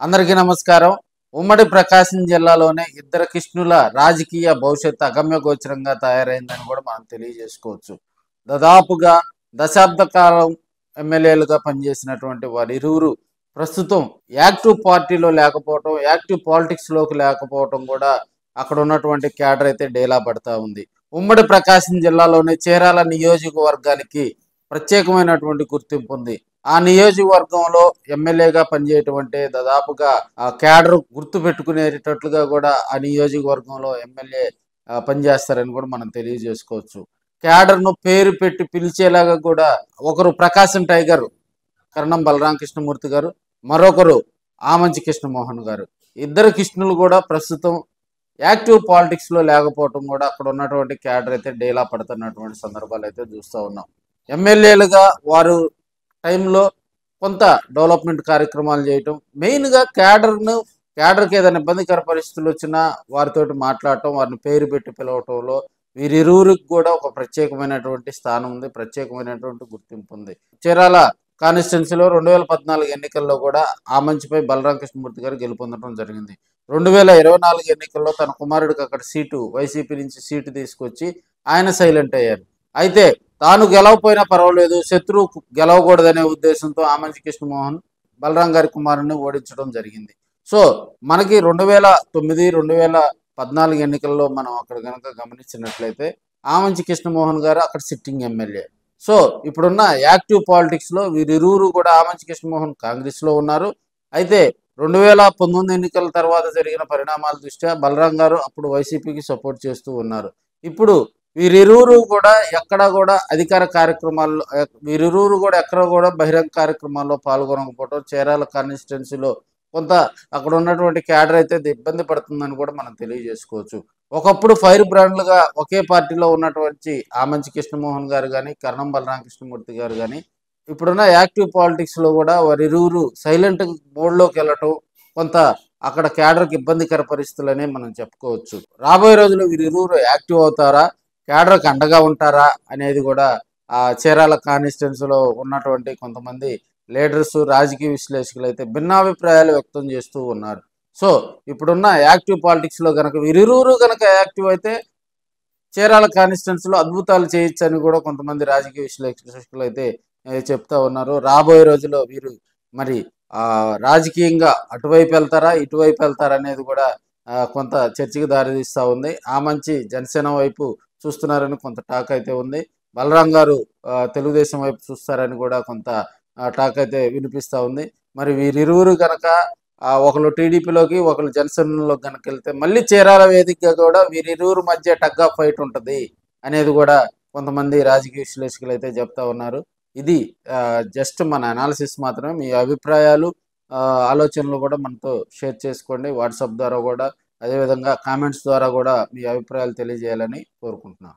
అందరికీ నమస్కారం. ఉమ్మడి ప్రకాశం జిల్లాలోనే ఇద్దరు కృష్ణుల రాజకీయ భవిష్యత్తు అగమ్యగోచరంగా తయారైందని కూడా మనం తెలియజేసుకోవచ్చు. దాదాపుగా దశాబ్ద కాలం ఎమ్మెల్యేలుగా పనిచేసినటువంటి వారిరువురు ప్రస్తుతం యాక్టివ్ పార్టీలో లేకపోవటం, యాక్టివ్ పాలిటిక్స్‌లోకి లేకపోవటం కూడా అక్కడ ఉన్నటువంటి క్యాడర్ అయితే డేలా పడతా ఉంది. ఉమ్మడి ప్రకాశం జిల్లాలోని చీరాల నియోజకవర్గానికి ప్రత్యేకమైనటువంటి గుర్తింపు ఉంది. ఆ నియోజకవర్గంలో ఎమ్మెల్యేగా పనిచేయటం అంటే దాదాపుగా ఆ క్యాడర్ గుర్తు పెట్టుకునేటట్లుగా కూడా ఆ నియోజకవర్గంలో ఎమ్మెల్యే పనిచేస్తారని కూడా మనం తెలియజేసుకోవచ్చు. క్యాడర్ను పేరు పెట్టి పిలిచేలాగా కూడా ఒకరు ప్రకాశం టైగర్ కరణం బలరామకృష్ణమూర్తి గారు, మరొకరు ఆమంచి కృష్ణమోహన్ గారు. ఇద్దరు కృష్ణులు కూడా ప్రస్తుతం యాక్టివ్ పాలిటిక్స్లో లేకపోవటం కూడా అక్కడ ఉన్నటువంటి క్యాడర్ అయితే డేలా పడుతున్నటువంటి సందర్భాలు అయితే చూస్తూ ఉన్నాం. ఎమ్మెల్యేలుగా వారు టైంలో కొంత డెవలప్మెంట్ కార్యక్రమాలు చేయటం, మెయిన్గా క్యాడర్కి ఏదైనా ఇబ్బందికర పరిస్థితులు వచ్చినా వారితోటి మాట్లాడటం, వారిని పేరు పెట్టి పిలవటంలో వీరిరువురికి కూడా ఒక ప్రత్యేకమైనటువంటి స్థానం ఉంది, ప్రత్యేకమైనటువంటి గుర్తింపు ఉంది. చీరాల కాన్స్టిట్యున్సీలో 2014 ఎన్నికల్లో కూడా ఆ మంచిపై బలరామకృష్ణమూర్తి గారు గెలుపొందడం జరిగింది. 2024 ఎన్నికల్లో తన కుమారుడికి అక్కడ సీటు వైసీపీ నుంచి సీటు తీసుకొచ్చి ఆయన సైలెంట్ అయ్యారు. అయితే తాను గెలవపోయినా పర్వాలేదు, శత్రువు గెలవకూడదనే ఉద్దేశంతో ఆమంచి కృష్ణమోహన్ బలరాం గారి కుమారుని ఓడించడం జరిగింది. సో మనకి 2009, 2014 ఎన్నికల్లో మనం అక్కడ కనుక గమనించినట్లయితే ఆమంచి కృష్ణమోహన్ గారు అక్కడ సిట్టింగ్ ఎమ్మెల్యే. సో ఇప్పుడున్న యాక్టివ్ పాలిటిక్స్లో వీరిరువురు కూడా ఆమంచి కృష్ణమోహన్ కాంగ్రెస్లో ఉన్నారు. అయితే 2019 ఎన్నికల తర్వాత జరిగిన పరిణామాల దృష్ట్యా బలరాం గారు అప్పుడు వైసీపీకి సపోర్ట్ చేస్తూ ఉన్నారు. ఇప్పుడు వీరిరువురు కూడా ఎక్కడ కూడా అధికార కార్యక్రమాల్లో వీరిరువురు కూడా ఎక్కడ కూడా బహిరంగ కార్యక్రమాల్లో పాల్గొనకపోవడం, చీరాల కాన్స్టిట్యున్సీలో కొంత అక్కడ ఉన్నటువంటి క్యాడర్ అయితే ఇబ్బంది పడుతుందని కూడా మనం తెలియజేసుకోవచ్చు. ఒకప్పుడు ఫైర్ బ్రాండ్లుగా ఒకే పార్టీలో ఉన్నటువంటి ఆమంచి కృష్ణమోహన్ గారు కానీ, కరణం బలరామకృష్ణమూర్తి గారు కానీ ఇప్పుడున్న యాక్టివ్ పాలిటిక్స్లో కూడా వారిరువురు సైలెంట్ మోడ్లోకి వెళ్ళటం, కొంత అక్కడ క్యాడర్కి ఇబ్బందికర పరిస్థితులనే మనం చెప్పుకోవచ్చు. రాబోయే రోజుల్లో వీరిరువురు యాక్టివ్ అవుతారా, క్యాడర్కి అండగా ఉంటారా అనేది కూడా ఆ చీరాల కాన్స్టిట్యున్సీలో ఉన్నటువంటి కొంతమంది లీడర్స్, రాజకీయ విశ్లేషకులు అయితే భిన్నాభిప్రాయాలు వ్యక్తం చేస్తూ ఉన్నారు. సో ఇప్పుడున్న యాక్టివ్ పాలిటిక్స్లో కనుక వీరిరువురు కనుక యాక్టివ్ అయితే చీరాల కాన్స్టిట్యున్సీలో అద్భుతాలు చేయొచ్చని కూడా కొంతమంది రాజకీయ విశ్లేషకులు అయితే చెప్తా ఉన్నారు. రాబోయే రోజుల్లో వీరు మరి రాజకీయంగా అటువైపు వెళ్తారా, ఇటువైపు వెళ్తారా అనేది కూడా కొంత చర్చకు దారితీస్తూ ఉంది. ఆ మంచి జనసేన వైపు చూస్తున్నారని కొంత టాక్ అయితే ఉంది. బలరాం గారు తెలుగుదేశం వైపు చూస్తారని కూడా కొంత టాక్ అయితే వినిపిస్తూ ఉంది. మరి వీరిరువురు కనుక ఒకళ్ళు టీడీపీలోకి, ఒకళ్ళు జనసేనలోకి కనుక వెళ్తే మళ్ళీ చీరాల వేదికగా కూడా వీరిరువురు మధ్య టగ్ ఆఫ్ ఫైట్ ఉంటుంది అనేది కూడా కొంతమంది రాజకీయ విశ్లేషకులు అయితే చెప్తా ఉన్నారు. ఇది జస్ట్ మన అనాలిసిస్ మాత్రమే. మీ అభిప్రాయాలు, ఆలోచనలు కూడా మనతో షేర్ చేసుకోండి. వాట్సాప్ ద్వారా కూడా, అదేవిధంగా కామెంట్స్ ద్వారా కూడా మీ అభిప్రాయాలు తెలియజేయాలని కోరుకుంటున్నాను.